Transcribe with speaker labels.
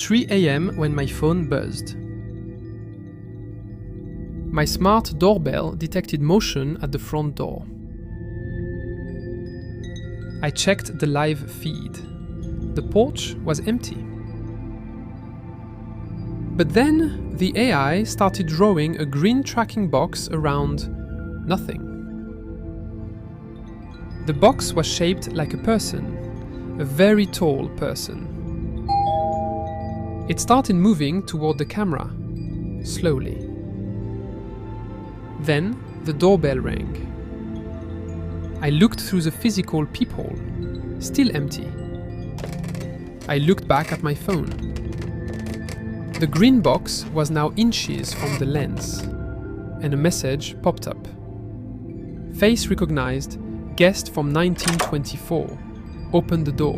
Speaker 1: 3 a.m. when my phone buzzed. My smart doorbell detected motion at the front door. I checked the live feed. The porch was empty. But then the AI started drawing a green tracking box around nothing. The box was shaped like a person, a very tall person. It started moving toward the camera, slowly. Then the doorbell rang. I looked through the physical peephole, still empty. I looked back at my phone. The green box was now inches from the lens, and a message popped up. Face recognized, guest from 1924. Open the door.